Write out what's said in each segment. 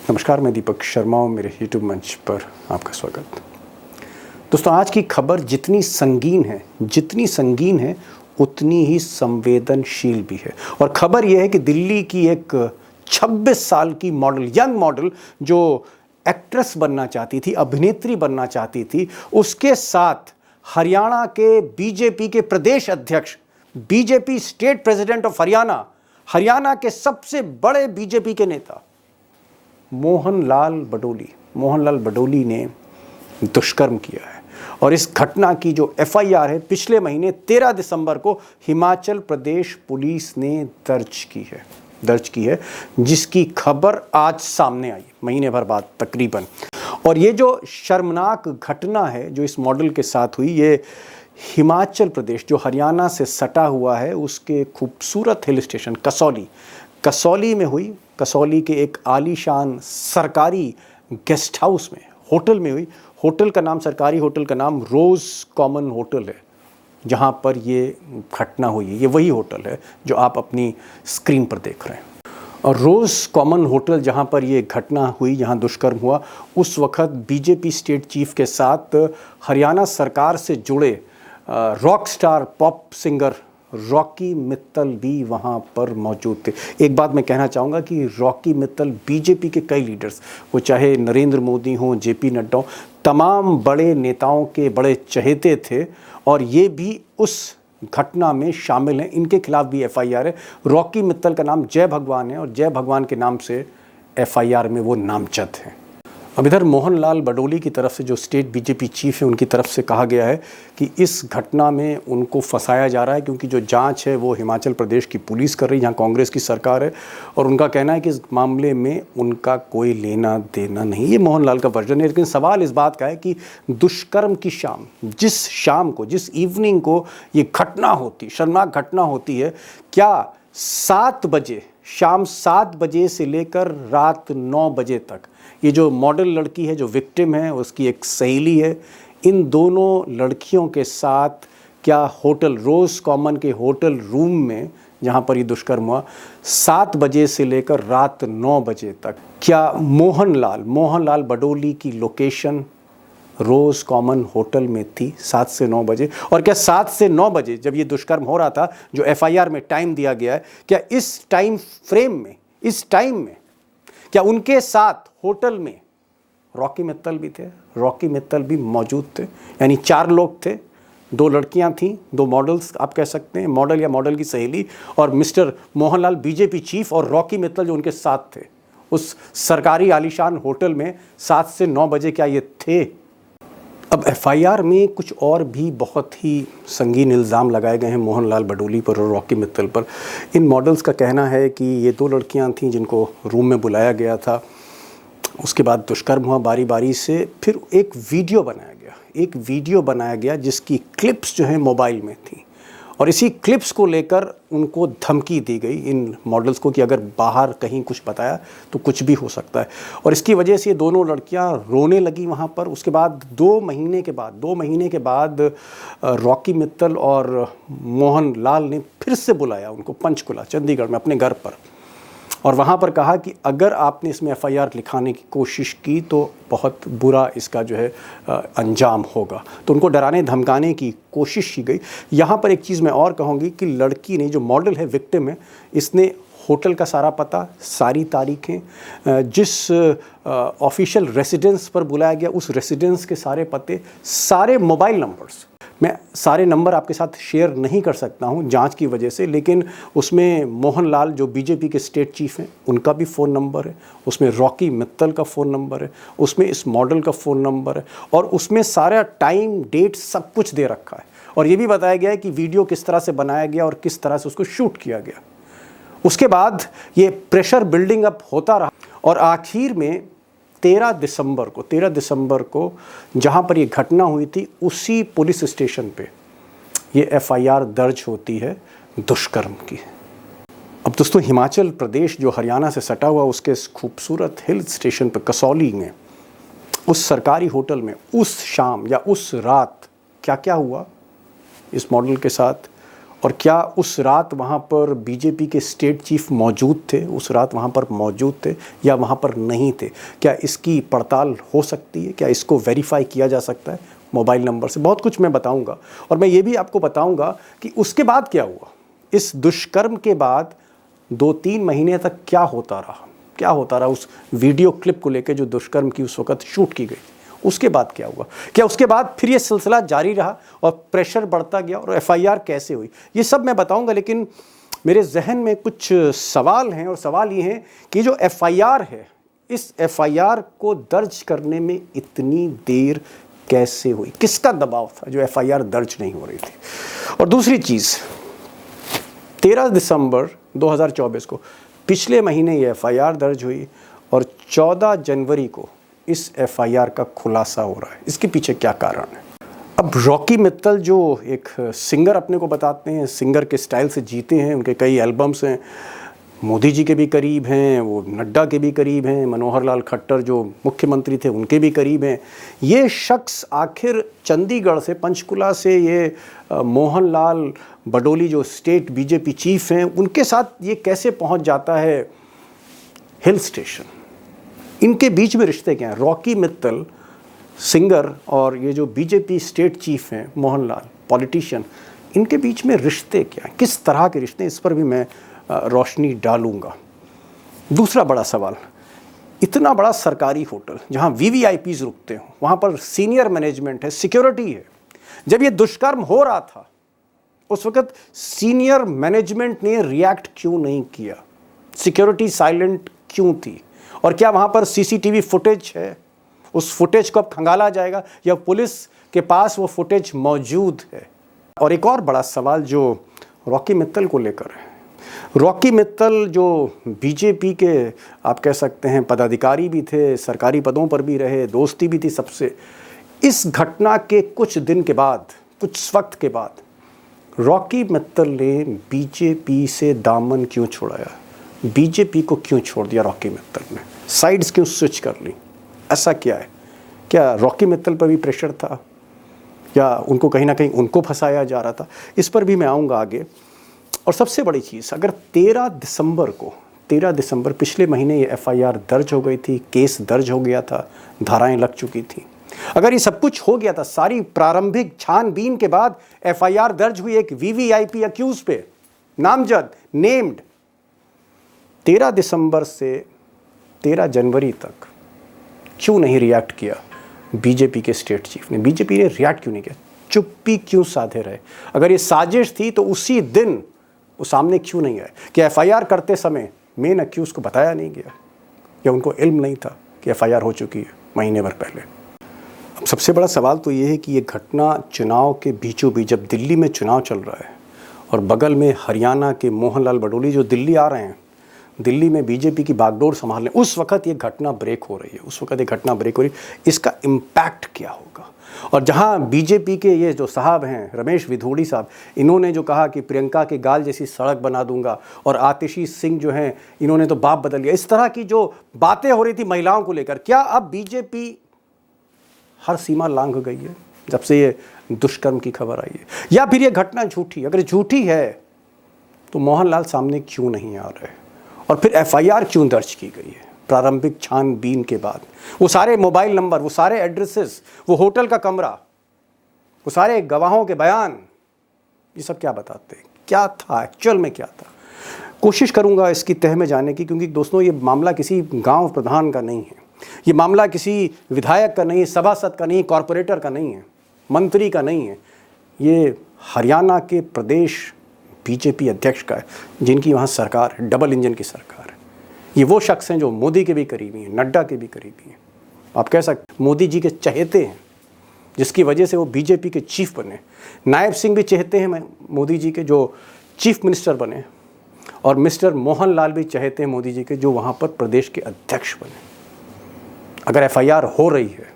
नमस्कार, मैं दीपक शर्मा हूँ। मेरे यूट्यूब मंच पर आपका स्वागत। दोस्तों, आज की खबर जितनी संगीन है उतनी ही संवेदनशील भी है। और खबर यह है कि दिल्ली की एक 26 साल की यंग मॉडल जो एक्ट्रेस बनना चाहती थी, अभिनेत्री बनना चाहती थी, उसके साथ हरियाणा के बीजेपी के प्रदेश अध्यक्ष, BJP state president of Haryana के सबसे बड़े बीजेपी के नेता मोहनलाल बडोली ने दुष्कर्म किया है। और इस घटना की जो एफआईआर है पिछले महीने 13 दिसंबर को हिमाचल प्रदेश पुलिस ने दर्ज की है, जिसकी खबर आज सामने आई, महीने भर बाद तकरीबन। और ये जो शर्मनाक घटना है जो इस मॉडल के साथ हुई, ये हिमाचल प्रदेश जो हरियाणा से सटा हुआ है उसके खूबसूरत हिल स्टेशन कसौली में हुई। कसौली के एक आलीशान सरकारी गेस्ट हाउस में, होटल में हुई। सरकारी होटल का नाम रोज़ कॉमन होटल है, जहाँ पर ये घटना हुई है। ये वही होटल है जो आप अपनी स्क्रीन पर देख रहे हैं। और रोज़ कॉमन होटल जहाँ पर ये घटना हुई, जहाँ दुष्कर्म हुआ, उस वक्त बीजेपी स्टेट चीफ के साथ हरियाणा सरकार से जुड़े rock star pop singer Rocky Mittal भी वहाँ पर मौजूद थे। एक बात मैं कहना चाहूँगा कि रॉकी मित्तल बीजेपी के कई लीडर्स, वो चाहे नरेंद्र मोदी हों, जेपी नड्डा हों, तमाम बड़े नेताओं के बड़े चहेते थे। और ये भी उस घटना में शामिल हैं। इनके खिलाफ भी एफआईआर है। रॉकी मित्तल का नाम जय भगवान है और जय भगवान के नाम से एफआईआर में वो नामजद हैं। अब इधर मोहनलाल बडोली की तरफ से जो स्टेट बीजेपी चीफ है, उनकी तरफ से कहा गया है कि इस घटना में उनको फंसाया जा रहा है, क्योंकि जो जांच है वो हिमाचल प्रदेश की पुलिस कर रही है, जहां कांग्रेस की सरकार है। और उनका कहना है कि इस मामले में उनका कोई लेना देना नहीं। ये मोहनलाल का वर्जन है। लेकिन सवाल इस बात का है कि दुष्कर्म की शाम, जिस इवनिंग को ये घटना होती, शर्मनाक घटना होती है, क्या 7 बजे, शाम 7 बजे से लेकर रात 9 बजे तक ये जो मॉडल लड़की है, जो विक्टिम है, उसकी एक सहेली है, इन दोनों लड़कियों के साथ क्या होटल रोज़ कॉमन के होटल रूम में, जहाँ पर ये दुष्कर्म हुआ, 7 बजे से लेकर रात 9 बजे तक, क्या मोहनलाल बडोली की लोकेशन रोज़ कॉमन होटल में थी 7 से 9 बजे? और क्या 7 से 9 बजे जब ये दुष्कर्म हो रहा था, जो एफआईआर में टाइम दिया गया है, क्या इस टाइम में क्या उनके साथ होटल में रॉकी मित्तल भी थे? रॉकी मित्तल भी मौजूद थे। यानी 4 लोग थे, 2 लड़कियां थीं, 2 मॉडल्स आप कह सकते हैं, मॉडल या मॉडल की सहेली, और मिस्टर मोहनलाल बीजेपी चीफ और रॉकी मित्तल जो उनके साथ थे उस सरकारी आलीशान होटल में 7 से 9 बजे क्या ये थे? अब एफआईआर में कुछ और भी बहुत ही संगीन इल्ज़ाम लगाए गए हैं मोहनलाल बडोली पर और रॉकी मित्तल पर। इन मॉडल्स का कहना है कि ये 2 लड़कियां थीं जिनको रूम में बुलाया गया था। उसके बाद दुष्कर्म हुआ बारी बारी से। फिर एक वीडियो बनाया गया जिसकी क्लिप्स जो है मोबाइल में थी। और इसी क्लिप्स को लेकर उनको धमकी दी गई इन मॉडल्स को कि अगर बाहर कहीं कुछ बताया तो कुछ भी हो सकता है। और इसकी वजह से ये दोनों लड़कियां रोने लगी वहाँ पर। उसके बाद 2 महीने के बाद रॉकी मित्तल और मोहनलाल ने फिर से बुलाया उनको पंचकुला, चंडीगढ़ में, अपने घर पर। और वहाँ पर कहा कि अगर आपने इसमें एफआईआर लिखाने की कोशिश की तो बहुत बुरा इसका जो है अंजाम होगा। तो उनको डराने धमकाने की कोशिश की गई। यहाँ पर एक चीज़ मैं और कहूँगी कि लड़की ने, जो मॉडल है, विक्टिम है, इसने होटल का सारा पता, सारी तारीखें, जिस ऑफिशियल रेसिडेंस पर बुलाया गया उस रेसिडेंस के सारे पते, सारे मोबाइल नंबर्स, मैं सारे नंबर आपके साथ शेयर नहीं कर सकता हूं जांच की वजह से, लेकिन उसमें मोहनलाल जो बीजेपी के स्टेट चीफ हैं उनका भी फ़ोन नंबर है, उसमें रॉकी मित्तल का फ़ोन नंबर है, उसमें इस मॉडल का फ़ोन नंबर है, और उसमें सारा टाइम, डेट, सब कुछ दे रखा है। और ये भी बताया गया है कि वीडियो किस तरह से बनाया गया और किस तरह से उसको शूट किया गया। उसके बाद ये प्रेशर बिल्डिंग अप होता रहा और आखिर में 13 दिसंबर को जहाँ पर ये घटना हुई थी उसी पुलिस स्टेशन पे ये एफआईआर दर्ज होती है दुष्कर्म की। अब दोस्तों, हिमाचल प्रदेश जो हरियाणा से सटा हुआ, उसके इस खूबसूरत हिल स्टेशन पर कसौली में, उस सरकारी होटल में उस शाम या उस रात क्या क्या हुआ इस मॉडल के साथ, और क्या उस रात वहाँ पर बीजेपी के स्टेट चीफ मौजूद थे, उस रात वहाँ पर मौजूद थे या वहाँ पर नहीं थे? क्या इसकी पड़ताल हो सकती है? क्या इसको वेरीफाई किया जा सकता है मोबाइल नंबर से? बहुत कुछ मैं बताऊँगा और मैं ये भी आपको बताऊँगा कि उसके बाद क्या हुआ। इस दुष्कर्म के बाद 2-3 महीने तक क्या होता रहा उस वीडियो क्लिप को लेकर जो दुष्कर्म की उस वक्त शूट की गई। उसके बाद क्या हुआ? क्या उसके बाद फिर ये सिलसिला जारी रहा और प्रेशर बढ़ता गया और एफआईआर कैसे हुई? ये सब मैं बताऊंगा, लेकिन मेरे जहन में कुछ सवाल हैं और सवाल ये हैं कि जो एफआईआर है, इस एफआईआर को दर्ज करने में इतनी देर कैसे हुई? किसका दबाव था जो एफआईआर दर्ज नहीं हो रही थी? और दूसरी चीज़, 13 दिसंबर 2024 को पिछले महीने ये एफआईआर दर्ज हुई और 14 जनवरी को इस एफआईआर का खुलासा हो रहा है। इसके पीछे क्या कारण है? अब रॉकी मित्तल जो एक सिंगर अपने को बताते हैं, सिंगर के स्टाइल से जीते हैं, उनके कई एल्बम्स हैं, मोदी जी के भी करीब हैं, वो नड्डा के भी करीब हैं, मनोहर लाल खट्टर जो मुख्यमंत्री थे उनके भी करीब हैं। ये शख्स आखिर चंडीगढ़ से, पंचकुला से ये मोहन लाल बडोली जो स्टेट बीजेपी चीफ हैं, उनके साथ ये कैसे पहुंच जाता है हिल स्टेशन? इनके बीच में रिश्ते क्या हैं? रॉकी मित्तल सिंगर और ये जो बीजेपी स्टेट चीफ हैं मोहनलाल पॉलिटिशियन, इनके बीच में रिश्ते क्या हैं? किस तरह के रिश्ते हैं? इस पर भी मैं रोशनी डालूंगा। दूसरा बड़ा सवाल, इतना बड़ा सरकारी होटल जहां वीवीआईपीज रुकते हो, वहां पर सीनियर मैनेजमेंट है, सिक्योरिटी है। जब ये दुष्कर्म हो रहा था उस वक्त सीनियर मैनेजमेंट ने रिएक्ट क्यों नहीं किया? सिक्योरिटी साइलेंट क्यों थी? और क्या वहाँ पर सीसीटीवी फुटेज है? उस फुटेज को अब खंगाला जाएगा या पुलिस के पास वो फुटेज मौजूद है? और एक और बड़ा सवाल जो रॉकी मित्तल को लेकर है, रॉकी मित्तल जो बीजेपी के आप कह सकते हैं पदाधिकारी भी थे, सरकारी पदों पर भी रहे, दोस्ती भी थी सबसे। इस घटना के कुछ दिन के बाद, कुछ वक्त के बाद रॉकी मित्तल ने बीजेपी से दामन क्यों छुड़ाया? बीजेपी को क्यों छोड़ दिया रॉकी मित्तल ने? साइड्स क्यों स्विच कर ली? ऐसा क्या है? क्या रॉकी मित्तल पर भी प्रेशर था या उनको कहीं ना कहीं उनको फंसाया जा रहा था? इस पर भी मैं आऊँगा आगे। और सबसे बड़ी चीज़, अगर 13 दिसंबर पिछले महीने ये एफआईआर दर्ज हो गई थी, केस दर्ज हो गया था, धाराएं लग चुकी थी, अगर ये सब कुछ हो गया था, सारी प्रारंभिक छानबीन के बाद एफआईआर दर्ज हुई एक वीवीआईपी अक्यूज पे, नामजद, नेम्ड, 13 दिसंबर से 13 जनवरी तक क्यों नहीं रिएक्ट किया बीजेपी के स्टेट चीफ ने? बीजेपी ने रिएक्ट क्यों नहीं किया? चुप्पी क्यों साधे रहे? अगर ये साजिश थी तो उसी दिन वो सामने क्यों नहीं आए? क्या एफआईआर करते समय मेन अक्यूज को बताया नहीं गया या उनको इल्म नहीं था कि एफआईआर हो चुकी है महीने भर पहले? अब सबसे बड़ा सवाल तो ये है कि ये घटना चुनाव के बीचों बीच, जब दिल्ली में चुनाव चल रहा है और बगल में हरियाणा के मोहन लाल बडोली जो दिल्ली आ रहे हैं, दिल्ली में बीजेपी की बागडोर संभालने, उस वक्त ये घटना ब्रेक हो रही है, इसका इम्पैक्ट क्या होगा? और जहां बीजेपी के ये जो साहब हैं, रमेश विधोड़ी साहब, इन्होंने जो कहा कि प्रियंका के गाल जैसी सड़क बना दूंगा, और आतिशी सिंह जो हैं, इन्होंने तो बाप बदल दिया, इस तरह की जो बातें हो रही थी महिलाओं को लेकर, क्या अब बीजेपी हर सीमा लांघ गई है जब से ये दुष्कर्म की खबर आई है? या फिर ये घटना झूठी? अगर झूठी है तो मोहनलाल सामने क्यों नहीं आ रहे? और फिर एफआईआर क्यों दर्ज की गई है प्रारंभिक छानबीन के बाद? वो सारे मोबाइल नंबर, वो सारे एड्रेसेस, वो होटल का कमरा, वो सारे गवाहों के बयान, ये सब क्या बताते हैं? क्या था एक्चुअल में, क्या था? कोशिश करूंगा इसकी तह में जाने की, क्योंकि दोस्तों ये मामला किसी गांव प्रधान का नहीं है, ये मामला किसी विधायक का नहीं है, सभासद का नहीं है, कॉरपोरेटर का नहीं है, मंत्री का नहीं है, ये हरियाणा के प्रदेश बीजेपी अध्यक्ष का है, जिनकी वहाँ सरकार है, डबल इंजन की सरकार है। ये वो शख्स हैं जो मोदी के भी करीबी हैं, नड्डा के भी करीबी हैं, आप कह सकते मोदी जी के चहेते हैं, जिसकी वजह से वो बीजेपी के चीफ बने। नायब सिंह भी चहेते हैं मोदी जी के, जो चीफ मिनिस्टर बने, और मिस्टर मोहन लाल भी चहेते हैं मोदी जी के, जो वहाँ पर प्रदेश के अध्यक्ष बने। अगर एफआईआर हो रही है,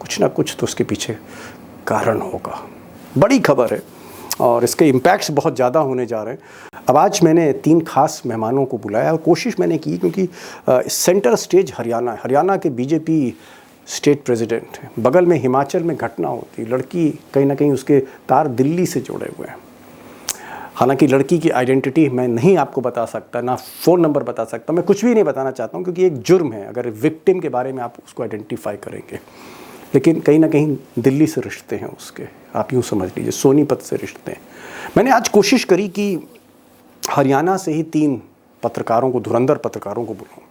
कुछ ना कुछ तो उसके पीछे कारण होगा। बड़ी खबर है और इसके इम्पैक्ट्स बहुत ज़्यादा होने जा रहे हैं। अब आज मैंने 3 खास मेहमानों को बुलाया और कोशिश मैंने की, क्योंकि सेंटर स्टेज हरियाणा है, हरियाणा के बीजेपी स्टेट प्रेसिडेंट हैं, बगल में हिमाचल में घटना होती, लड़की कहीं ना कहीं उसके तार दिल्ली से जुड़े हुए हैं। हालांकि लड़की की आइडेंटिटी मैं नहीं आपको बता सकता, ना फ़ोन नंबर बता सकता, मैं कुछ भी नहीं बताना चाहता हूँ, क्योंकि एक जुर्म है अगर विक्टिम के बारे में आप उसको आइडेंटिफाई करेंगे। लेकिन कहीं ना कहीं दिल्ली से रिश्ते हैं उसके, आप यूँ समझ लीजिए सोनीपत से रिश्ते हैं। मैंने आज कोशिश करी कि हरियाणा से ही 3 पत्रकारों को, धुरंधर पत्रकारों को बुलाऊं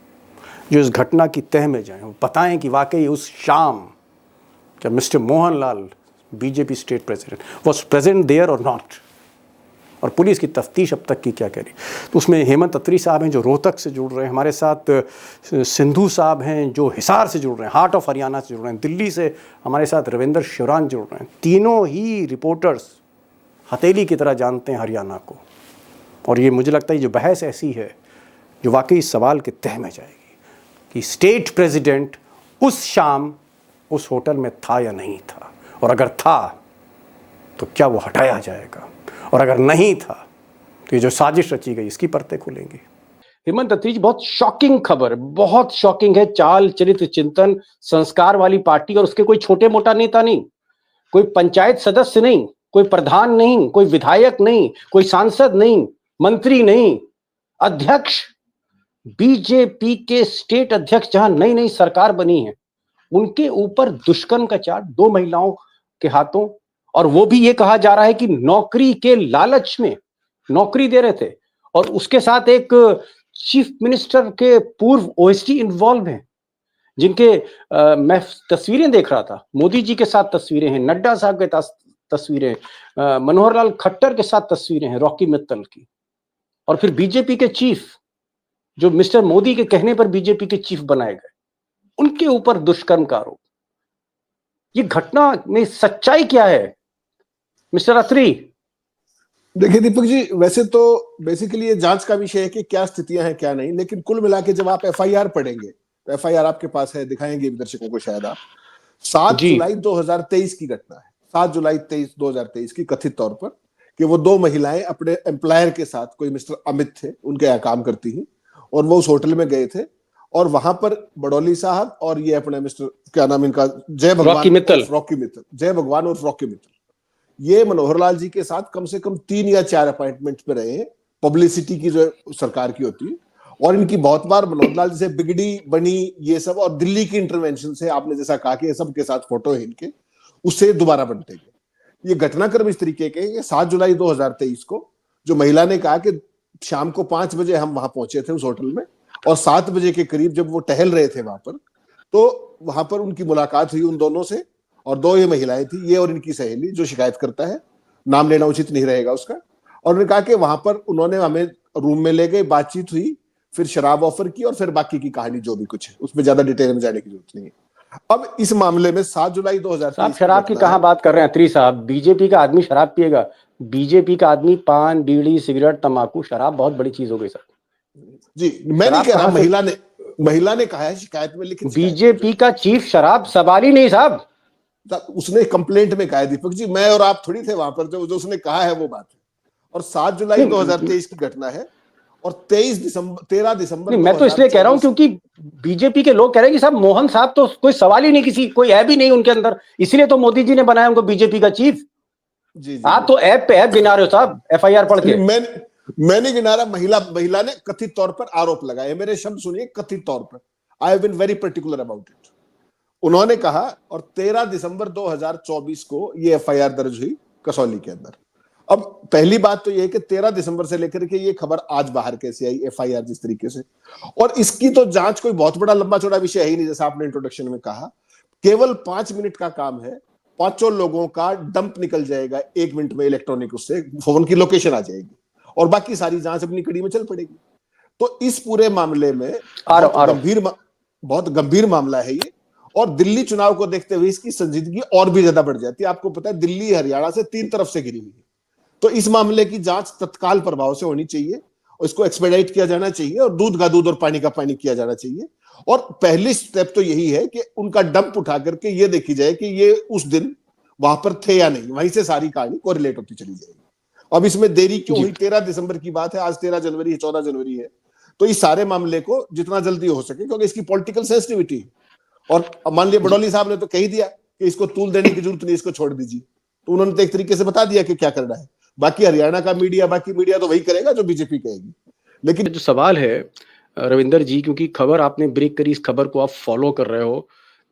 जो इस घटना की तह में जाएं, वो बताएं कि वाकई उस शाम जब mister Mohan Lal BJP state president was present there और नॉट, और पुलिस की तफ्तीश अब तक की क्या कह रही। तो उसमें हेमंत अत्री साहब हैं जो रोहतक से जुड़ रहे हैं, हमारे साथ सिंधु साहब हैं जो हिसार से जुड़ रहे हैं, हार्ट ऑफ हरियाणा से जुड़ रहे हैं, दिल्ली से हमारे साथ रविंदर शिवरान जुड़ रहे हैं। तीनों ही रिपोर्टर्स हथेली की तरह जानते हैं हरियाणा को, और ये मुझे लगता है जो बहस ऐसी है जो वाकई इस सवाल के तह में जाएगी कि स्टेट प्रेसिडेंट उस शाम उस होटल में था या नहीं था, और अगर था तो क्या वो हटाया जाएगा, और अगर नहीं था तो ये जो साजिश रची गई इसकी परतें खुलेंगी। हेमंत अत्री जी, बहुत शॉकिंग खबर, बहुत शॉकिंग है। चाल, चरित्र, चिंतन, संस्कार वाली पार्टी, और उसके कोई छोटे मोटा नेता नहीं, कोई पंचायत सदस्य नहीं, कोई प्रधान नहीं, कोई विधायक नहीं, कोई सांसद नहीं, मंत्री नहीं, अध्यक्ष, बीजेपी के स्टेट अध्यक्ष जहां नई नई सरकार बनी है उनके ऊपर दुष्कर्म का चार्ज 2 महिलाओं के हाथों, और वो भी ये कहा जा रहा है कि नौकरी के लालच में नौकरी दे रहे थे, और उसके साथ एक चीफ मिनिस्टर के पूर्व ओएसडी इन्वॉल्व हैं जिनके मैं तस्वीरें देख रहा था, मोदी जी के साथ तस्वीरें हैं, नड्डा साहब के तस्वीरें, मनोहर लाल खट्टर के साथ तस्वीरें हैं, रॉकी मित्तल की, और फिर बीजेपी के चीफ जो मिस्टर मोदी के कहने पर बीजेपी के चीफ बनाए गए, उनके ऊपर दुष्कर्म का आरोप। ये घटना में सच्चाई क्या है मिस्टर अत्री? देखिए दीपक जी, वैसे तो बेसिकली ये जांच का विषय है कि क्या स्थितियां हैं क्या नहीं, लेकिन कुल मिला के जब आप एफआईआर पढ़ेंगे तो एफआईआर आपके पास है, दिखाएंगे दर्शकों को शायद आप। 7 जुलाई 2023 की घटना है, 7 जुलाई 2023 की, कथित तौर पर कि वो 2 महिलाएं अपने एम्प्लॉयर के साथ, कोई मिस्टर अमित थे उनके यहाँ काम करती हैं, और वो उस होटल में गए थे, और वहां पर बडोली साहब और ये अपने मिस्टर, क्या नाम इनका, जय भगवान रॉकी मित्तल, जय भगवान और रॉकी मित्तल, ये मनोहर लाल जी के साथ कम से कम 3 या 4 अपॉइंटमेंट पे रहे हैं। पब्लिसिटी की जो सरकार की होती है, और इनकी बहुत बार मनोहर लाल जी से बिगड़ी बनी ये सब, और दिल्ली की इंटरवेंशन से, आपने जैसा कहा कि सब के साथ फोटो है इनके, उससे दोबारा बनते गए। ये घटनाक्रम इस तरीके के 7 जुलाई 2023 को जो महिला ने कहा कि शाम को 5 बजे हम वहां पहुंचे थे उस होटल में, और 7 बजे के करीब जब वो टहल रहे थे वहां पर, तो वहां पर उनकी मुलाकात हुई उन दोनों से, और 2 ये महिलाएं थी, ये और इनकी सहेली, जो शिकायत करता है, नाम लेना उचित नहीं रहेगा उसका। और उन्होंने कहा कि वहां पर उन्होंने हमें रूम में ले गए, बातचीत हुई, फिर शराब ऑफर की, और फिर बाकी की कहानी जो भी कुछ है उसमें ज्यादा डिटेल में जाने की जरूरत नहीं है। अब इस मामले में 7 जुलाई 2023, आप शराब की कहां बात कर रहे हैं अत्री साहब? बीजेपी का आदमी शराब पिएगा? बीजेपी का आदमी पान, बीड़ी, सिगरेट, तंबाकू, शराब बहुत बड़ी चीज हो गई सर जी। मैं नहीं कह रहा, महिला ने कहा है शिकायत में, लेकिन बीजेपी का चीफ शराब सवाल ही नहीं साहब, उसने कंप्लेंट में कहा है दीपक जी, मैं और आप थोड़ी थे वहां पर, जो उसने कहा है वो बात है। और 7 जुलाई 2023 की घटना है, और 13 दिसंबर मैं तो इसलिए कह रहा हूं क्योंकि बीजेपी के लोग कह रहे हैं कि साहब मोहन साहब तो कोई सवाल ही नहीं, किसी कोई ऐप ही नहीं उनके अंदर, इसलिए तो मोदी जी ने बनाया उनको बीजेपी का चीफ। जी, आप तो ऐप पे ऐप गिना रहे हो साहब, एफआईआर पढ़ के। मैं नहीं गिना रहा, महिला ने कथित तौर पर आरोप लगाए, मेरे शब्द सुनिए, कथित तौर पर। I have been very particular about it. उन्होंने कहा, और 13 दिसंबर 2024 को ये एफआईआर दर्ज हुई कसौली के अंदर। अब पहली बात तो यह है कि 13 दिसंबर से लेकर के ये खबर आज बाहर कैसे आई, एफआईआर जिस तरीके से, और इसकी तो जांच कोई बहुत बड़ा लंबा चौड़ा विषय है ही नहीं, जैसा आपने इंट्रोडक्शन में कहा। केवल 5 मिनट का काम है, 5 लोगों का डंप निकल जाएगा 1 मिनट में, इलेक्ट्रॉनिक, उससे फोन की लोकेशन आ जाएगी, और बाकी सारी जांच अपनी कड़ी में चल पड़ेगी। तो इस पूरे मामले में बहुत गंभीर मामला है ये, और दिल्ली चुनाव को देखते हुए इसकी संजीदगी और भी ज्यादा बढ़ जाती है। आपको पता है दिल्ली हरियाणा से 3 तरफ से घिरी हुई है, तो इस मामले की जांच तत्काल प्रभाव से होनी चाहिए, और इसको एक्सपेडाइट किया जाना चाहिए, और दूध का दूध और पानी का पानी किया जाना चाहिए। और पहली स्टेप तो यही है कि उनका डंप उठा करके ये देखी जाए कि ये उस दिन वहां पर थे या नहीं, वहीं से सारी कहानी कोरिलेट होती चली जाएगी। अब इसमें देरी क्यों हुई? 13 दिसंबर की बात है, आज 13 जनवरी है, 14 जनवरी है, तो इस सारे मामले को जितना जल्दी हो सके, क्योंकि इसकी पॉलिटिकल सेंसिटिविटी है, और मान लिया बडौली साहब ने तो कह दिया कि इसको तूल देने की जरूरत नहीं, इसको छोड़ दीजिए, तो उन्होंने तो एक तरीके से बता दिया कि क्या करना है। बाकी हरियाणा का मीडिया, बाकी मीडिया तो वही करेगा जो बीजेपी कहेगी। लेकिन जो सवाल है रविंदर जी, क्योंकि खबर आपने ब्रेक करी, इस खबर को आप फॉलो कर रहे हो,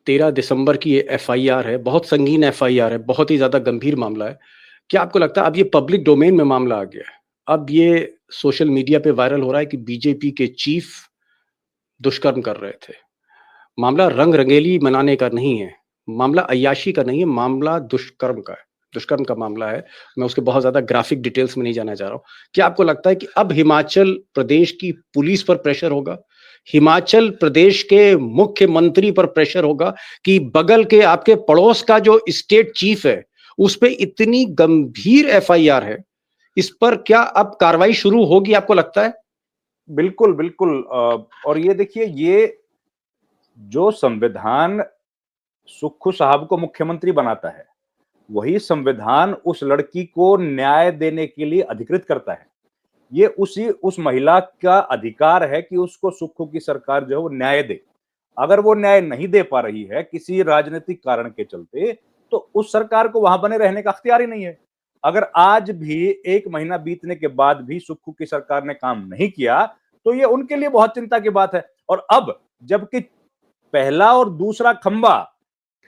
13 दिसंबर की ये एफआईआर है, बहुत संगीन एफआईआर है, बहुत ही ज्यादा गंभीर मामला है। क्या आपको लगता है अब ये पब्लिक डोमेन में मामला आ गया है, अब ये सोशल मीडिया पे वायरल हो रहा है कि बीजेपी के चीफ दुष्कर्म कर रहे थे? मामला रंग रंगेली मनाने का नहीं है, मामला अय्याशी का नहीं है, मामला दुष्कर्म का है, दुष्कर्म का मामला है। मैं उसके बहुत ज्यादा ग्राफिक डिटेल्स में नहीं जाना चाह रहा हूँ। क्या आपको लगता है कि अब हिमाचल प्रदेश की पुलिस पर प्रेशर होगा, हिमाचल प्रदेश के मुख्यमंत्री पर प्रेशर होगा कि बगल के आपके पड़ोस का जो स्टेट चीफ है उस पे इतनी गंभीर एफआईआर है, इस पर क्या अब कार्रवाई शुरू होगी, आपको लगता है? बिल्कुल बिल्कुल। और ये देखिए, ये जो संविधान सुक्खू साहब को मुख्यमंत्री बनाता है, वही संविधान उस लड़की को न्याय देने के लिए अधिकृत करता है। ये उस महिला का अधिकार है कि उसको सुक्खू की सरकार जो है वो न्याय दे। अगर वो न्याय नहीं दे पा रही है किसी राजनीतिक कारण के चलते, तो उस सरकार को वहां बने रहने का अख्तियार ही नहीं है। अगर आज भी 1 महीना बीतने के बाद भी सुक्खू की सरकार ने काम नहीं किया, तो ये उनके लिए बहुत चिंता की बात है। और अब जबकि पहला और दूसरा खंबा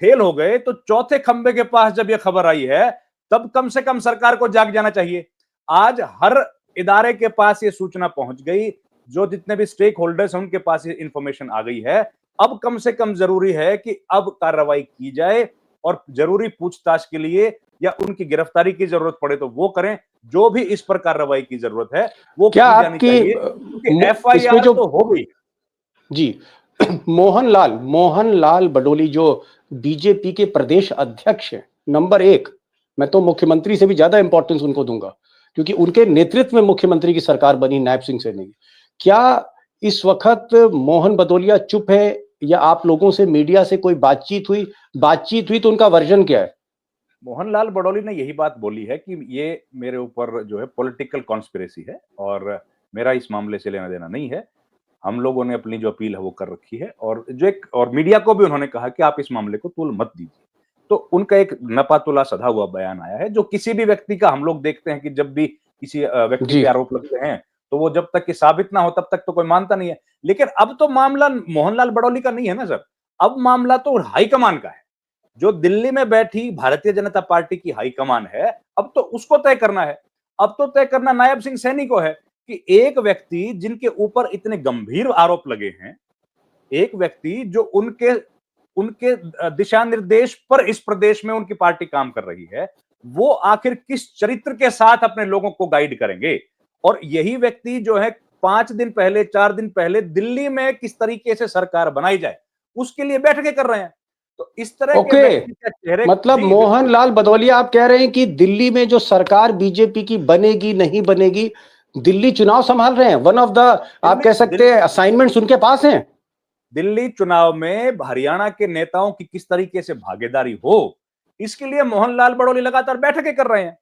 फेल हो गए, तो चौथे खंबे के पास जब यह खबर आई है, तब कम से कम सरकार को जाग जाना चाहिए। आज हर इदारे के पास ये सूचना पहुंच गई, जो जितने भी स्टेक होल्डर्स हैं उनके पास ये इंफॉर्मेशन आ गई है। अब कम से कम जरूरी है कि अब कार्रवाई की जाए, और जरूरी पूछताछ के लिए या उनकी गिरफ्तारी की जरूरत पड़े तो वो करें। जो भी इस पर कार्रवाई की जरूरत है वो क्या की जानी आपकी चाहिए, क्योंकि इसमें एफआईआर जो तो हो गई। जी मोहनलाल बडोली जो बीजेपी के प्रदेश अध्यक्ष हैं, नंबर 1, मैं तो मुख्यमंत्री से भी ज्यादा इंपॉर्टेंस उनको दूंगा, क्योंकि उनके नेतृत्व में मुख्यमंत्री की सरकार बनी नायब सिंह सैनी की। क्या इस वक्त मोहन बदौलिया चुप है, या आप लोगों से, मीडिया से कोई बातचीत हुई तो उनका वर्जन क्या है? मोहनलाल बडौली ने यही बात बोली है कि ये मेरे ऊपर जो है पॉलिटिकल कॉन्स्पिरेसी है, और मेरा इस मामले से लेना देना नहीं है। हम लोगों ने अपनी जो अपील है वो कर रखी है, और मीडिया को भी उन्होंने कहा कि आप इस मामले को तूल मत दीजिए। तो उनका एक नपातुला सधा हुआ बयान आया है, जो किसी भी व्यक्ति का, हम लोग देखते हैं कि जब भी किसी व्यक्ति जी पे आरोप लगते हैं, तो वो जब तक कि साबित ना हो तब तक तो कोई मानता नहीं है। लेकिन अब तो मामला मोहनलाल बडौली का नहीं है ना सर, अब मामला तो हाईकमान का है। जो दिल्ली में बैठी भारतीय जनता पार्टी की हाईकमान है, अब तो उसको तय करना है। अब तो तय करना नायब सिंह सैनी को है कि एक व्यक्ति जिनके ऊपर इतने गंभीर आरोप लगे हैं, एक व्यक्ति जो उनके उनके दिशा निर्देश पर इस प्रदेश में उनकी पार्टी काम कर रही है, वो आखिर किस चरित्र के साथ अपने लोगों को गाइड करेंगे। और यही व्यक्ति जो है 5 दिन पहले, 4 दिन पहले दिल्ली में किस तरीके से सरकार बनाई जाए, उसके लिए बैठकें कर रहे हैं। तो इस तरह के ओके, व्यक्ति के चेहरे, मतलब जी बिल्कुल। मोहनलाल बदौलिया आप कह रहे हैं कि दिल्ली में जो सरकार बीजेपी की बनेगी नहीं बनेगी, दिल्ली चुनाव संभाल रहे हैं, वन ऑफ द, आप कह सकते हैं, असाइनमेंट्स उनके पास हैं। दिल्ली चुनाव में हरियाणा के नेताओं की किस तरीके से भागीदारी हो, इसके लिए मोहनलाल बडौली लगातार बैठकें कर रहे हैं।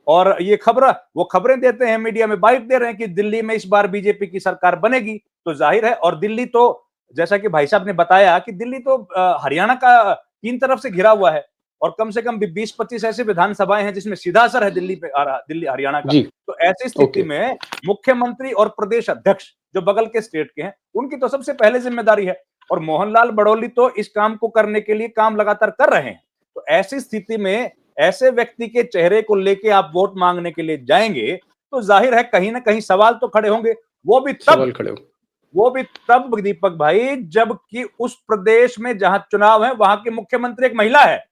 और ये वो खबरें देते हैं, मीडिया में बाइट दे रहे हैं कि दिल्ली में इस बार बीजेपी की सरकार बनेगी। तो जाहिर है, और दिल्ली तो, जैसा कि भाई साहब ने बताया, कि दिल्ली तो हरियाणा का 3 तरफ से घिरा हुआ है, और कम से कम 20-25 ऐसी विधानसभाएं हैं जिसमें सीधा असर है दिल्ली हरियाणा का। जी तो ऐसी स्थिति ओके, में मुख्यमंत्री और प्रदेश अध्यक्ष जो बगल के स्टेट के हैं, उनकी तो सबसे पहले जिम्मेदारी है। और मोहनलाल बडौली तो इस काम को करने के लिए काम लगातार कर रहे हैं। तो ऐसी स्थिति में ऐसे व्यक्ति के चेहरे को लेके आप वोट मांगने के लिए जाएंगे, तो जाहिर है कहीं ना कहीं सवाल तो खड़े होंगे। सवाल खड़े हो। वो भी तब दीपक भाई, जबकि उस प्रदेश में जहां चुनाव है, वहां की मुख्यमंत्री एक महिला है,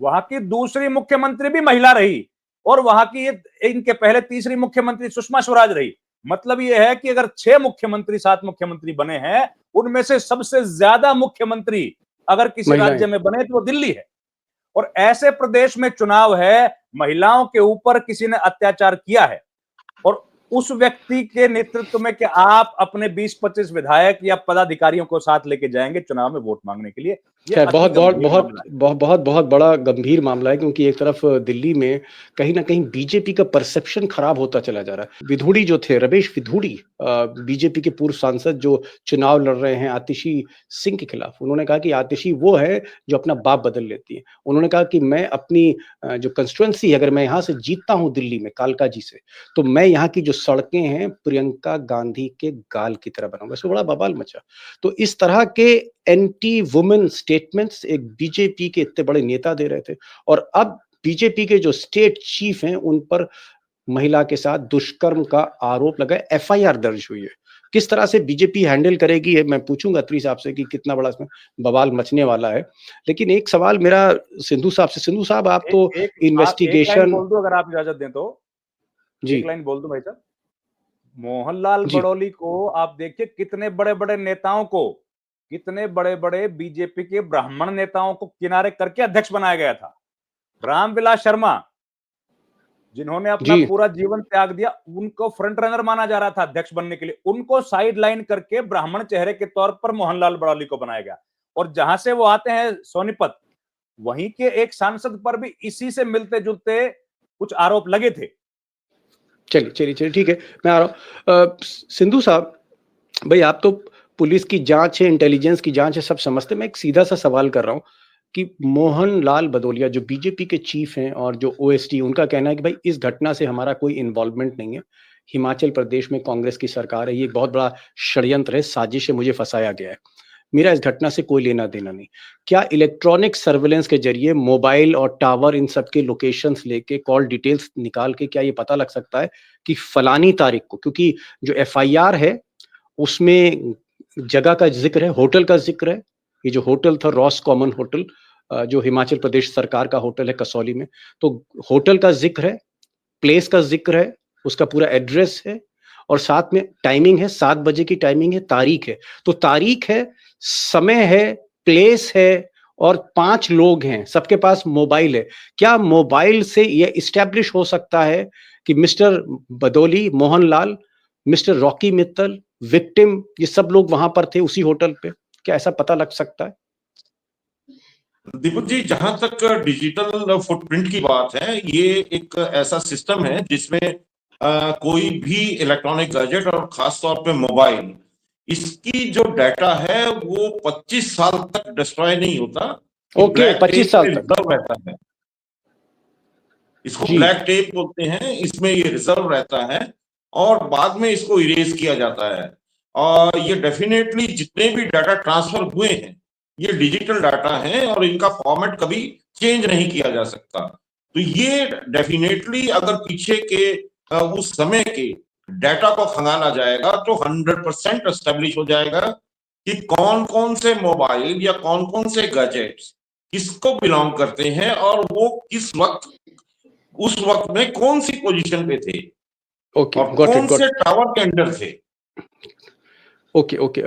वहां की दूसरी मुख्यमंत्री भी महिला रही, और वहां की इनके पहले तीसरी मुख्यमंत्री सुषमा स्वराज रही। मतलब यह है कि अगर 6 मुख्यमंत्री 7 मुख्यमंत्री बने हैं, उनमें से सबसे ज्यादा मुख्यमंत्री अगर किसी महिलाएं। राज्य में बने तो वो दिल्ली है। और ऐसे प्रदेश में चुनाव है, महिलाओं के ऊपर किसी ने अत्याचार किया है, और उस व्यक्ति के नेतृत्व में कि आप अपने 20-25 विधायक या पदाधिकारियों को साथ लेके जाएंगे चुनाव में वोट मांगने के लिए। ये खैर अति बहुत बहुत गंभीर बहुत मामला है। बहुत बहुत बहुत बड़ा गंभीर मामला है, क्योंकि एक तरफ दिल्ली में कहीं ना कहीं बीजेपी का परसेप्शन खराब होता चला जा रहा है। विधूड़ी जो थे, रमेश विधूड़ी, बीजेपी के पूर्व सांसद जो चुनाव लड़ रहे हैं आतिशी सिंह के खिलाफ, उन्होंने कहा कि आतिशी वो है जो अपना बाप बदल लेती है। उन्होंने कहा कि मैं अपनी जो कंस्टिट्युएंसी है, अगर मैं यहाँ से जीतता हूँ दिल्ली में कालका जी से, तो मैं यहाँ की जो सड़कें हैं प्रियंका गांधी के गाल की तरह बनाऊंगा। इसमें बड़ा बवाल मचा। तो इस तरह के एंटी वुमेन स्टेटमेंट्स एक बीजेपी के इतने बड़े नेता दे रहे थे, और अब बीजेपी के जो स्टेट चीफ हैं उन पर महिला के साथ दुष्कर्म का आरोप लगा, एफआईआर दर्ज हुई है। किस तरह से बीजेपी हैंडल करेगी है, मैं पूछूंगा अत्री साहब से कि कितना बड़ा इसमें बवाल मचने वाला है। लेकिन एक सवाल मेरा सिंधु साहब से, सिंधु साहब आप तो आप एक लाइन इन्वेस्टिगेशन। बोल दो, अगर आप इजाजत दें तो जी एक लाइन बोल दो भाई साहब। मोहनलाल जी बड़ौली को आप देखिए, कितने बड़े बड़े नेताओं को, कितने बड़े बड़े बीजेपी के ब्राह्मण नेताओं को किनारे करके अध्यक्ष बनाया गया था। रामविलास शर्मा, जिन्होंने अपना जी पूरा जीवन त्याग दिया, उनको फ्रंट रनर माना जा रहा था अध्यक्ष बनने के लिए, उनको साइड लाइन करके ब्राह्मण चेहरे के तौर पर मोहनलाल बड़ौली को बनाया गया। और जहां से वो आते हैं सोनीपत, वहीं के एक सांसद पर भी इसी से मिलते जुलते कुछ आरोप लगे थे। चलिए चलिए चलिए, ठीक है, मैं आ रहा हूँ। सिंधु साहब, भाई आप तो पुलिस की जांच है, इंटेलिजेंस की जांच है, सब समझते। मैं एक सीधा सा सवाल कर रहा हूँ कि मोहन लाल भदौलिया जो बीजेपी के चीफ हैं और जो ओएसडी, उनका कहना है कि भाई इस घटना से हमारा कोई इन्वॉल्वमेंट नहीं है, हिमाचल प्रदेश में कांग्रेस की सरकार है, ये एक बहुत बड़ा षड्यंत्र है, साजिश है, मुझे फंसाया गया है, मेरा इस घटना से कोई लेना देना नहीं। क्या इलेक्ट्रॉनिक सर्वेलेंस के जरिए मोबाइल और टावर इन सब के लोकेशंस लेके, कॉल डिटेल्स निकाल के, क्या ये पता लग सकता है कि फलानी तारीख को, क्योंकि जो एफआईआर है उसमें जगह का जिक्र है, होटल का जिक्र है, ये जो होटल था रॉस कॉमन होटल, जो हिमाचल प्रदेश सरकार का होटल है कसौली में, तो होटल का जिक्र है, प्लेस का जिक्र है, उसका पूरा एड्रेस है, और साथ में टाइमिंग है, 7 बजे की टाइमिंग है, तारीख है। तो तारीख है, समय है, प्लेस है, और 5 लोग हैं, सबके पास मोबाइल है। क्या मोबाइल से यह इस्टेब्लिश हो सकता है कि mister Badauli, Mohanlal, mister Rocky Mittal, victim, ये सब लोग वहां पर थे उसी होटल पे? क्या ऐसा पता लग सकता है? दीपक जी, जहां तक डिजिटल फुटप्रिंट की बात है, ये एक ऐसा सिस्टम है जिसमें कोई भी इलेक्ट्रॉनिक गैजेट और खास तौर पे मोबाइल, इसकी जो डाटा है वो 25 साल तक डिस्ट्रॉय नहीं होता। ओके, 25 साल तक। रिजर्व रहता है, इसको जी ब्लैक टेप बोलते हैं, इसमें ये रिजर्व रहता है और बाद में इसको इरेज किया जाता है। और ये डेफिनेटली जितने भी डाटा ट्रांसफर हुए हैं ये डिजिटल डाटा है और इनका फॉर्मेट कभी चेंज नहीं किया जा सकता। तो ये डेफिनेटली अगर पीछे के उस समय के डाटा को खंगाला जाएगा तो 100% एस्टेब्लिश हो जाएगा कि कौन कौन से मोबाइल या कौन कौन से गैजेट्स किसको बिलोंग करते हैं और वो किस वक्त, उस वक्त में कौन सी पोजीशन पे थे ओके, और गॉट इट, कौन गॉट से टावर के अंडर थे। Okay okay.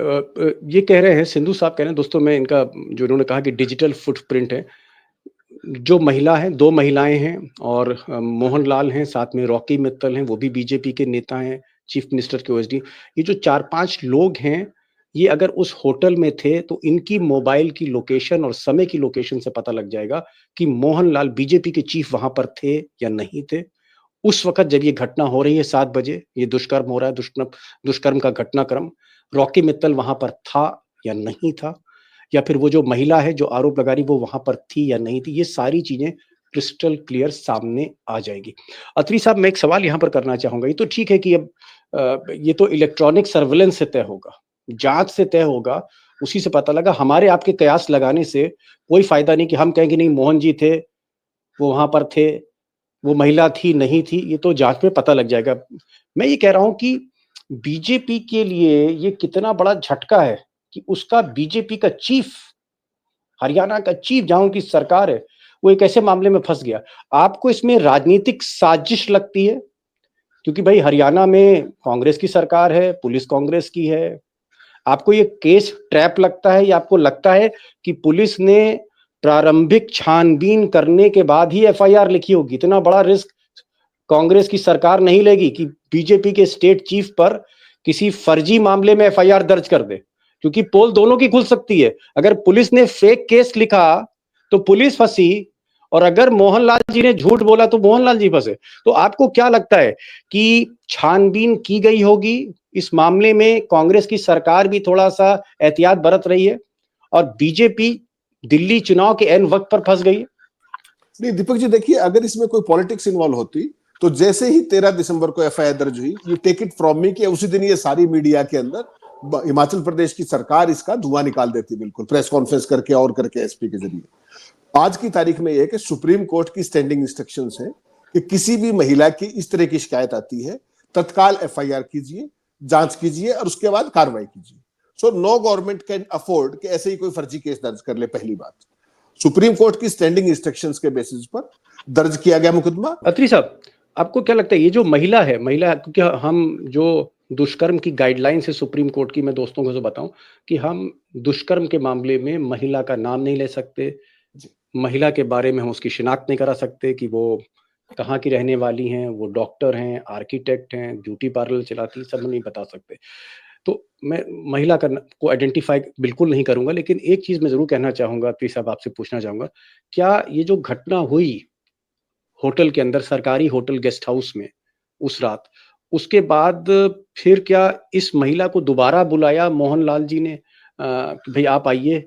ये कह रहे हैं, सिंधु साहब कह रहे हैं, दोस्तों मैं इनका जो इन्होंने कहा कि डिजिटल फुटप्रिंट है, जो महिला है, 2 महिलाएं हैं, और मोहनलाल हैं, साथ में रॉकी मित्तल हैं, वो भी बीजेपी के नेता हैं, चीफ मिनिस्टर के ओएसडी। ये जो 4-5 लोग हैं, ये अगर उस होटल में थे तो इनकी मोबाइल की लोकेशन और समय की लोकेशन से पता लग जाएगा कि मोहनलाल बीजेपी के चीफ वहां पर थे या नहीं थे। उस वक़्त जब ये घटना हो रही है 7 बजे, ये दुष्कर्म हो रहा है, दुष्कर्म का घटनाक्रम, रॉकी मित्तल वहाँ पर था या नहीं था? या फिर वो जो महिला है जो आरोप लगा रही, वो वहाँ पर थी या नहीं थी? ये सारी चीज़ें क्रिस्टल क्लियर सामने आ जाएगी। अत्री साहब, मैं एक सवाल यहाँ पर करना चाहूँगा। ये तो ठीक है कि अब ये तो इलेक्ट्रॉनिक सर्विलेंस से तय होगा, जाँच से तय होगा, उसी से पता लगा। हमारे आपके कयास लगाने से कोई फ़ायदा नहीं कि हम कहें कि नहीं मोहन जी थे, वो वहाँ पर थे, वो महिला थी, नहीं थी, ये तो जांच में पता लग जाएगा। मैं ये कह रहा हूं कि बीजेपी के लिए ये कितना बड़ा झटका है कि उसका बीजेपी का चीफ, हरियाणा का चीफ, जहां उनकी सरकार है, वो एक ऐसे मामले में फंस गया। आपको इसमें राजनीतिक साजिश लगती है? क्योंकि भाई हरियाणा में कांग्रेस की सरकार है, पुलिस कांग्रेस की है। आपको ये केस ट्रैप लगता है या आपको लगता है कि पुलिस ने प्रारंभिक छानबीन करने के बाद ही एफआईआर लिखी होगी? इतना बड़ा रिस्क कांग्रेस की सरकार नहीं लेगी कि बीजेपी के स्टेट चीफ पर किसी फर्जी मामले में एफआईआर दर्ज कर दे, क्योंकि पोल दोनों की खुल सकती है। अगर पुलिस ने फेक केस लिखा तो पुलिस फंसी, और अगर मोहनलाल जी ने झूठ बोला तो मोहनलाल जी फंसे। तो आपको क्या लगता है कि छानबीन की गई होगी इस मामले में? कांग्रेस की सरकार भी थोड़ा सा एहतियात बरत रही है और बीजेपी दिल्ली चुनाव के एन वक्त पर फंस गई है। नहीं दीपक जी, देखिए, अगर इसमें कोई पॉलिटिक्स इन्वॉल्व होती तो जैसे ही 13 दिसंबर को एफआईआर दर्ज हुई, you take it from me कि उसी दिन ये सारी मीडिया के अंदर हिमाचल प्रदेश की सरकार इसका धुआं निकाल देती, बिल्कुल प्रेस कॉन्फ्रेंस करके और करके एसपी के जरिए। आज की तारीख में यह है कि सुप्रीम कोर्ट की स्टैंडिंग इंस्ट्रक्शंस है कि किसी भी महिला की इस तरह की शिकायत आती है, तत्काल एफआईआर कीजिए, जांच कीजिए और उसके बाद कार्रवाई कीजिए। So no government can afford कि ऐसे ही कोई फर्जी केस दर्ज कर ले। पहली बात, सुप्रीम कोर्ट की स्टैंडिंग इंस्ट्रक्शंस के बेसिस पर दर्ज किया गया मुकदमा। अत्री साहब, आपको क्या लगता है ये जो महिला है, क्योंकि हम जो दुष्कर्म की गाइडलाइंस है सुप्रीम कोर्ट की, मैं दोस्तों को बताऊं कि हम दुष्कर्म के मामले में महिला का नाम नहीं ले सकते, महिला के बारे में हम उसकी शिनाख्त नहीं करा सकते कि वो कहाँ की रहने वाली हैं, वो डॉक्टर हैं, आर्किटेक्ट हैं, ब्यूटी पार्लर चलाती, सब नहीं बता सकते। तो मैं महिला को आइडेंटिफाई बिल्कुल नहीं करूंगा, लेकिन एक चीज मैं जरूर कहना चाहूंगा, अत्री साहब आपसे पूछना चाहूंगा, क्या ये जो घटना हुई होटल के अंदर, सरकारी होटल गेस्ट हाउस में उस रात, उसके बाद फिर क्या इस महिला को दोबारा बुलाया मोहनलाल जी ने कि भाई आप आइए,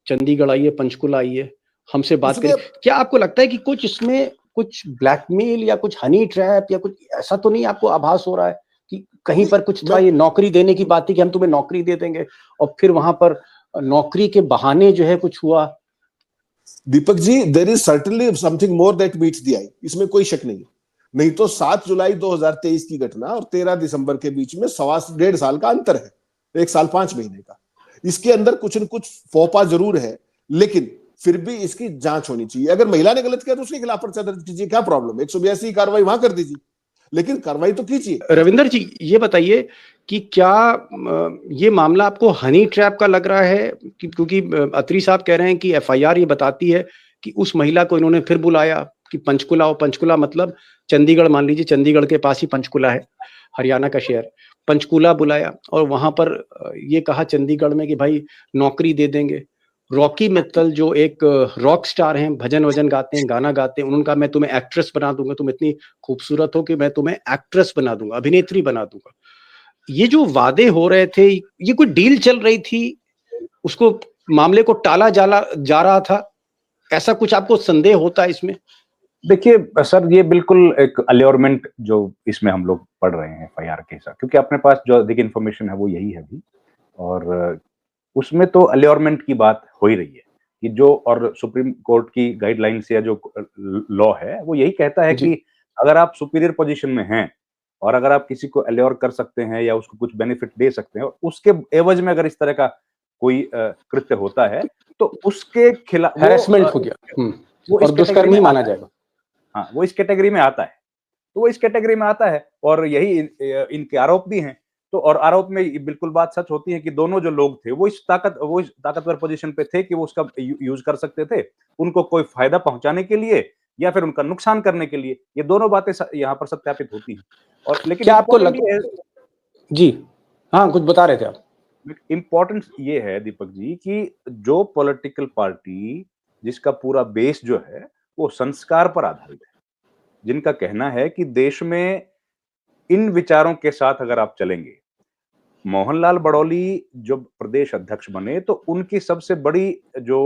चंडीगढ़ आइए, पंचकुला आइए, हमसे बात करिए? क्या आपको लगता है कि कुछ इसमें कुछ ब्लैकमेल या कुछ हनी ट्रैप या कुछ ऐसा तो नहीं आपको आभास हो रहा है कि कहीं पर कुछ था? ये नौकरी देने की बात थी कि हम तुम्हें नौकरी दे देंगे, और फिर वहां पर नौकरी के बहाने जो है कुछ हुआ। Deepak ji, there is certainly something more that meets the eye, इसमें कोई शक नहीं। नहीं तो 7 जुलाई 2023 की घटना और 13 दिसंबर के बीच में 1.5 साल का अंतर है, 1 साल 5 महीने का। इसके अंदर कुछ न कुछ फोपा जरूर है, लेकिन फिर भी इसकी जांच होनी चाहिए। अगर महिला ने गलत किया तो उसके खिलाफ पर्चा दर्ज कीजिए, क्या प्रॉब्लम है? 182 कार्रवाई वहां कर दीजिए, लेकिन कार्रवाई तो कीजिए। रविंदर जी, ये बताइए कि क्या ये मामला आपको हनी ट्रैप का लग रहा है? क्योंकि अत्री साहब कह रहे हैं कि एफआईआर ये बताती है कि उस महिला को इन्होंने फिर बुलाया कि पंचकुला हो, पंचकुला मतलब चंडीगढ़, मान लीजिए चंडीगढ़ के पास ही पंचकुला है, हरियाणा का शहर, पंचकुला बुलाया और वहां पर ये कहा चंडीगढ़ में कि भाई नौकरी दे देंगे। रॉकी मित्तल जो एक रॉक स्टार हैं, भजन वजन गाते हैं, गाना गाते हैं, उन्होंने कहा मैं तुम्हें एक्ट्रेस बना दूंगा, तुम इतनी खूबसूरत हो कि मैं तुम्हें एक्ट्रेस बना दूंगा, अभिनेत्री बना दूंगा। ये जो वादे हो रहे थे, ये कोई डील चल रही थी, उसको मामले को टाला जा रहा था, ऐसा कुछ आपको संदेह होता है इसमें? देखिए सर, ये बिल्कुल एक अल्योरमेंट जो इसमें हम लोग पढ़ रहे हैं एफआईआर के हिसाब, क्योंकि अपने पास जो अधिक इन्फॉर्मेशन है वो यही है अभी, और उसमें तो अल्योरमेंट की बात हो ही रही है कि जो, और सुप्रीम कोर्ट की गाइडलाइंस या जो लॉ है वो यही कहता है कि अगर आप सुपीरियर पोजीशन में हैं और अगर आप किसी को अल्योर कर सकते हैं या उसको कुछ बेनिफिट दे सकते हैं और उसके एवज में अगर इस तरह का कोई कृत्य होता है तो उसके खिलाफ हैरेसमेंट हो गया, वो और दुष्कर्म ही माना जाएगा। हाँ, वो इस कैटेगरी में आता है, तो वो इस कैटेगरी में आता है, और यही इनके आरोप भी हैं। तो और आरोप में बिल्कुल बात सच होती है कि दोनों जो लोग थे वो इस ताकतवर पोजीशन पे थे कि वो उसका यूज कर सकते थे, उनको कोई फायदा पहुंचाने के लिए या फिर उनका नुकसान करने के लिए। ये दोनों बातें यहाँ पर सत्यापित होती हैं। और लेकिन क्या आपको जी हाँ, कुछ बता रहे थे आप? इंपॉर्टेंस ये है दीपक जी कि जो पॉलिटिकल पार्टी जिसका पूरा बेस जो है वो संस्कार पर आधारित है, जिनका कहना है कि देश में इन विचारों के साथ अगर आप चलेंगे। मोहनलाल बड़ौली जब प्रदेश अध्यक्ष बने तो उनकी सबसे बड़ी जो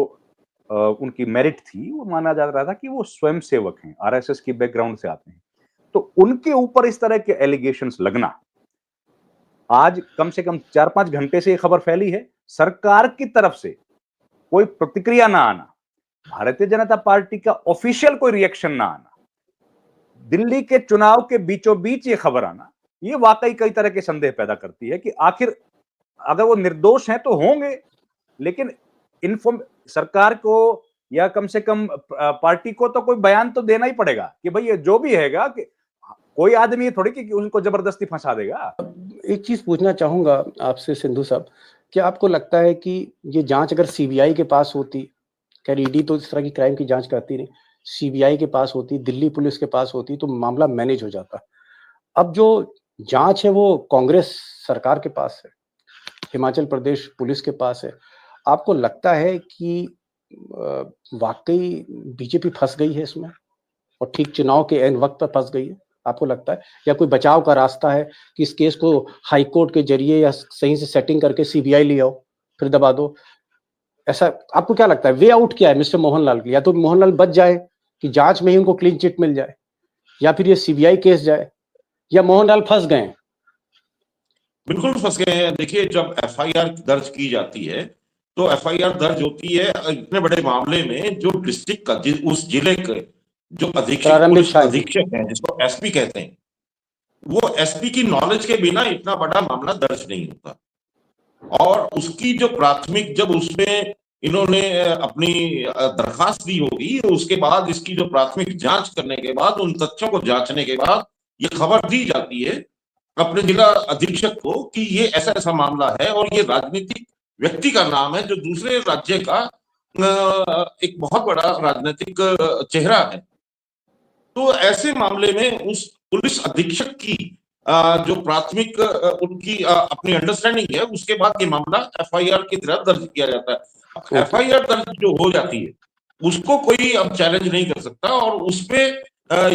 उनकी मेरिट थी, वो माना जा रहा था कि वो स्वयं सेवक हैं, आरएसएस की बैकग्राउंड से आते हैं। तो उनके ऊपर इस तरह के एलिगेशंस लगना, आज कम से कम 4-5 घंटे से ये खबर फैली है, सरकार की तरफ से कोई प्रतिक्रिया ना आना, भारतीय जनता पार्टी का ऑफिशियल कोई रिएक्शन ना आना, दिल्ली के चुनाव के बीचों बीच ये खबर आना, ये वाकई कई तरह के संदेह पैदा करती है कि आखिर अगर वो निर्दोष हैं तो होंगे, लेकिन सरकार को या कम से कम पार्टी को तो कोई बयान तो देना ही पड़ेगा कि भाई ये जो भी हैगा, कि कोई आदमी थोड़ी कि उनको जबरदस्ती फंसा देगा। एक चीज पूछना चाहूंगा आपसे सिंधु साहब, क्या आपको लगता है कि ये जांच अगर सीबीआई के पास होती, खैर ईडी तो इस तरह की क्राइम की जांच करती नहीं, सीबीआई के पास होती, दिल्ली पुलिस के पास होती, तो मामला मैनेज हो जाता। अब जो जांच है वो कांग्रेस सरकार के पास है, हिमाचल प्रदेश पुलिस के पास है। आपको लगता है कि वाकई बीजेपी फंस गई है इसमें और ठीक चुनाव के एन वक्त पर फंस गई है? आपको लगता है, या कोई बचाव का रास्ता है कि इस केस को हाई कोर्ट के जरिए या सही से सेटिंग करके सीबीआई ले आओ फिर दबा दो? ऐसा आपको क्या लगता है, वे आउट क्या है मिस्टर मोहनलाल की? या तो मोहनलाल बच जाए कि जांच में ही उनको क्लीन चिट मिल जाए, या फिर ये सीबीआई केस जाए, या मोहनलाल फंस गए? बिल्कुल फंस गए हैं। देखिए, जब एफआईआर दर्ज की जाती है तो एफआईआर दर्ज होती है इतने बड़े मामले में, जो डिस्ट्रिक्ट का उस जिले के जो अधीक्षक प्रारंभिक पुलिस छानबीन। अधीक्षक है, जिसको एसपी कहते हैं, वो एसपी की नॉलेज के बिना इतना बड़ा मामला दर्ज नहीं होता। और उसकी जो प्राथमिक, जब उसमें इन्होंने अपनी दरखास्त दी होगी, उसके बाद इसकी जो प्राथमिक जांच करने के बाद, उन तथ्यों को जांचने के बाद ये खबर दी जाती है अपने जिला अधीक्षक को कि ये ऐसा ऐसा मामला है और ये राजनीतिक व्यक्ति का नाम है जो दूसरे राज्य का एक बहुत बड़ा राजनीतिक चेहरा है। तो ऐसे मामले में उस पुलिस अधीक्षक की जो प्राथमिक उनकी अपनी अंडरस्टैंडिंग है, उसके बाद ये मामला एफआईआर की तरह दर्ज किया जाता है। अब एफआईआर दर्ज जो हो जाती है उसको कोई अब चैलेंज नहीं कर सकता, और उसपे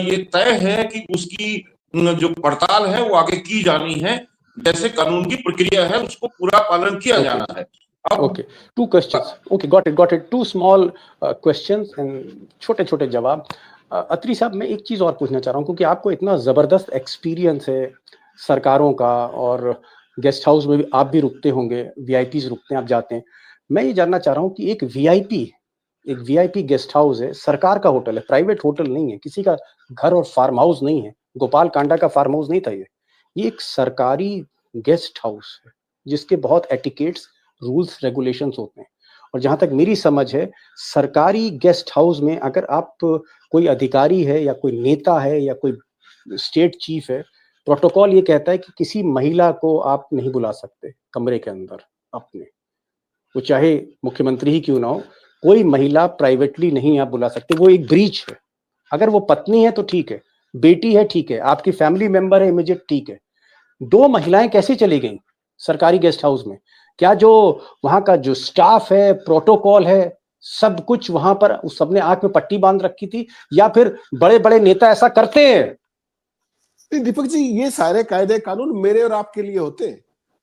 ये तय है कि उसकी जो पड़ताल है वो आगे की जानी है। जैसे कानून की प्रक्रिया है उसको पूरा पालन किया जाना है। अब okay, 2 questions. Okay, got it. 2 small questions and छोटे-छोटे जवाब। अत्री साहब, मैं एक चीज और पूछना चाह रहा हूँ, क्योंकि आपको इतना जबरदस्त एक्सपीरियंस है सरकारों का, और गेस्ट हाउस में भी आप भी रुकते होंगे, वीआईपीज रुकते हैं, आप जाते हैं। मैं ये जानना चाह रहा हूँ कि एक वीआईपी गेस्ट हाउस है, सरकार का होटल है, प्राइवेट होटल नहीं है, किसी का घर और फार्म हाउस नहीं है, गोपाल कांडा का फार्म हाउस नहीं था ये एक सरकारी गेस्ट हाउस है जिसके बहुत एटिकेट्स, रूल्स, रेगुलेशंस होते हैं। और जहां तक मेरी समझ है, सरकारी गेस्ट हाउस में अगर आप कोई अधिकारी है या कोई नेता है या कोई स्टेट चीफ है, प्रोटोकॉल ये कहता है कि किसी महिला को आप नहीं बुला सकते कमरे के अंदर अपने, वो चाहे मुख्यमंत्री ही क्यों ना हो, कोई महिला प्राइवेटली नहीं आप बुला सकते, वो एक ब्रीच है। अगर वो पत्नी है तो ठीक है, बेटी है ठीक है, आपकी फैमिली मेंबर है इमीडिएट ठीक है। 2 महिलाएं कैसे चली गई सरकारी गेस्ट हाउस में? क्या जो वहां का जो स्टाफ है, प्रोटोकॉल है, सब कुछ वहां पर उस सबने आंख में पट्टी बांध रखी थी, या फिर बड़े-बड़े नेता ऐसा करते हैं? नहीं दीपक जी, ये सारे कायदे कानून मेरे और आपके लिए होते हैं।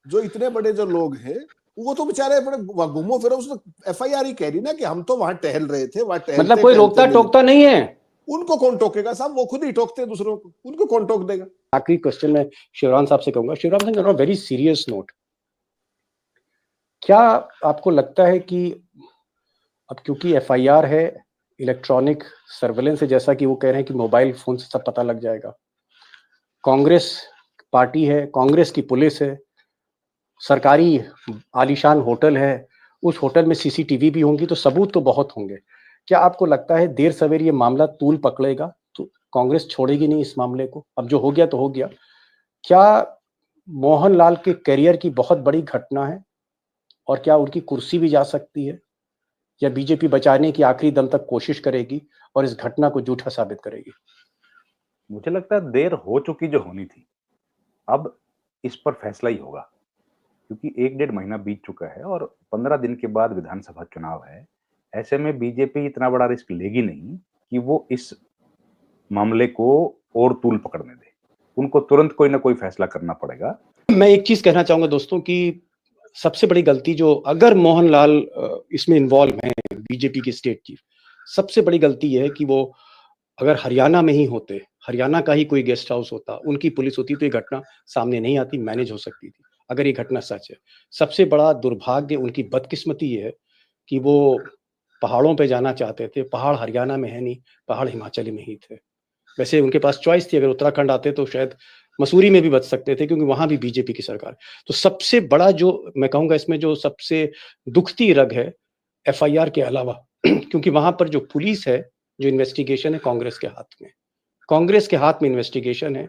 जो इतने बड़े जो लोग हैं वो तो बेचारे बड़े घूमो फिरो, उसने एफआईआर ही कह रही ना कि हम तो वहां टहल रहे थे, वहां टहलते मतलब कोई रोकता टोकता नहीं है? उनको कौन टोकेगा साहब? वो खुद ही टोकते हैं दूसरों को, उनको कौन टोक देगा? आखिरी क्वेश्चन मैं शिवराम साहब से कहूंगा। Shivram Singh, on a very serious note, क्या आपको लगता है कि अब क्योंकि एफआईआर है, इलेक्ट्रॉनिक सर्वेलेंस है, जैसा कि वो कह रहे हैं कि मोबाइल फोन से सब पता लग जाएगा, कांग्रेस पार्टी है, कांग्रेस की पुलिस है, सरकारी आलीशान होटल है, उस होटल में सीसीटीवी भी होंगी, तो सबूत तो बहुत होंगे। क्या आपको लगता है देर सवेर ये मामला तूल पकड़ेगा, तो कांग्रेस छोड़ेगी नहीं इस मामले को? अब जो हो गया तो हो गया। क्या मोहनलाल के करियर की बहुत बड़ी घटना है, और क्या उनकी कुर्सी भी जा सकती है, या बीजेपी बचाने की आखिरी दम तक कोशिश करेगी और इस घटना को झूठा साबित करेगी? मुझे लगता है देर हो चुकी जो होनी थी, अब इस पर फैसला ही होगा, क्योंकि 1 डेढ़ महीना बीत चुका है और 15 दिन के बाद विधानसभा चुनाव है। ऐसे में बीजेपी इतना बड़ा रिस्क लेगी नहीं कि वो इस मामले को और तूल पकड़ने दे। उनको तुरंत कोई ना कोई फैसला करना पड़ेगा। मैं एक चीज कहना चाहूंगा दोस्तों कि सबसे बड़ी गलती जो, अगर मोहनलाल इसमें इन्वॉल्व हैं, बीजेपी के स्टेट चीफ, सबसे बड़ी गलती यह है कि वो अगर हरियाणा में ही होते, हरियाणा का ही कोई गेस्ट हाउस होता, उनकी पुलिस होती, तो ये घटना सामने नहीं आती, मैनेज हो सकती थी, अगर ये घटना सच है। सबसे बड़ा दुर्भाग्य, उनकी बदकिस्मती ये है कि वो पहाड़ों पे जाना चाहते थे, पहाड़ हरियाणा में है नहीं, पहाड़ हिमाचल में ही थे। वैसे उनके पास चॉइस थी, अगर उत्तराखंड आते तो शायद मसूरी में भी बच सकते थे, क्योंकि वहां भी बीजेपी की सरकार। तो सबसे बड़ा जो मैं कहूंगा इसमें जो सबसे दुखती रग है एफआईआर के अलावा, क्योंकि वहां पर जो पुलिस है, जो इन्वेस्टिगेशन है, कांग्रेस के हाथ में, कांग्रेस के हाथ में इन्वेस्टिगेशन है,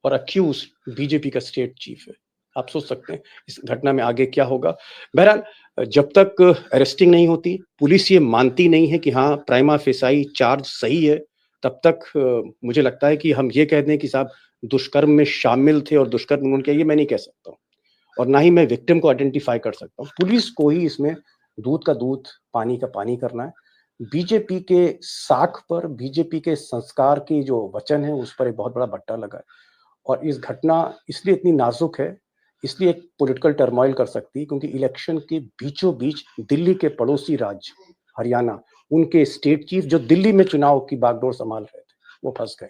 और अक्यूज बीजेपी का स्टेट चीफ है। आप सोच सकते हैं इस घटना में आगे क्या होगा। बहरहाल, जब तक अरेस्टिंग नहीं होती, पुलिस ये मानती नहीं है कि हाँ प्राइमा फेसाई चार्ज सही है, तब तक मुझे लगता है कि हम ये कह दें कि साहब दुष्कर्म में शामिल थे और दुष्कर्म उन्होंने किया, ये मैं नहीं कह सकता हूँ, और ना ही मैं विक्टिम को आइडेंटिफाई कर सकता हूँ। पुलिस को ही इसमें दूध का दूध, पानी का पानी करना है। बीजेपी के साख पर, बीजेपी के संस्कार की जो वचन है उस पर एक बहुत बड़ा बट्टा लगा है, और इस घटना इसलिए इतनी नाजुक है, इसलिए एक पॉलिटिकल टर्मोइल कर सकती है क्योंकि इलेक्शन के बीचों बीच दिल्ली के पड़ोसी राज्य हरियाणा, उनके स्टेट चीफ जो दिल्ली में चुनाव की बागडोर संभाल रहे थे, वो फंस गए।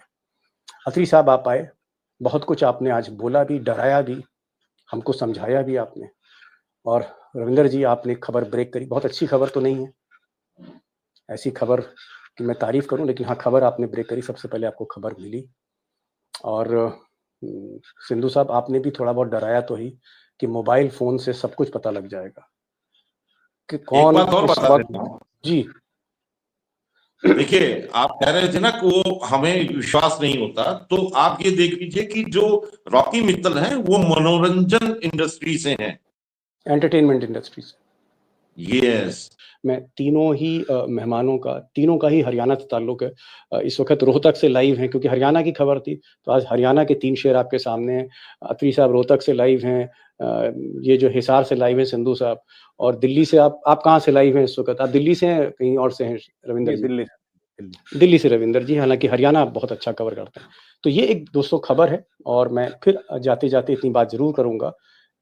अत्री साहब आप आए, बहुत कुछ आपने आज बोला भी, डराया भी, हमको समझाया भी आपने, और रविंदर जी आपने खबर ब्रेक करी। बहुत अच्छी खबर तो नहीं है, ऐसी खबर की मैं तारीफ करूं, लेकिन हाँ खबर आपने ब्रेक करी, सबसे पहले आपको खबर मिली। और सिंधु साहब आपने भी थोड़ा बहुत डराया तो ही कि मोबाइल फोन से सब कुछ पता लग जाएगा कि कौन एक बात और इस बता वक्त। देता हूं। जी देखिए, आप कह रहे थे ना कि वो हमें विश्वास नहीं होता, तो आप ये देख लीजिए कि जो रॉकी मित्तल हैं वो मनोरंजन इंडस्ट्री से हैं। एंटरटेनमेंट इंडस्ट्री से यस। मैं तीनों ही मेहमानों का, तीनों का ही हरियाणा से ताल्लुक है। इस वक्त रोहतक से लाइव हैं क्योंकि हरियाणा की खबर थी, तो आज हरियाणा के 3 शेर आपके सामने हैं। अत्री साहब रोहतक से लाइव हैं, ये जो हिसार से लाइव है सिंधु साहब, और दिल्ली से आप कहाँ से लाइव हैं इस वक्त? आप दिल्ली से हैं कहीं और से हैं रविंदर जी? दिल्ली से रविंदर जी, हालांकि हरियाणा बहुत अच्छा कवर करते हैं। तो ये एक दोस्तों खबर है, और मैं फिर जाते जाते इतनी बात जरूर करूंगा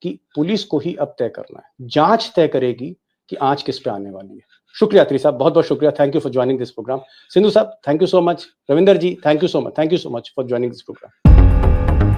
कि पुलिस को ही अब तय करना है, जांच तय करेगी कि आंच किस पे आने वाली है। शुक्रिया अत्री साहब, बहुत बहुत शुक्रिया, thank you for joining this programme. Sindhu साहब thank you so much, Ravinder ji thank you so much, thank you so much for joining this programme.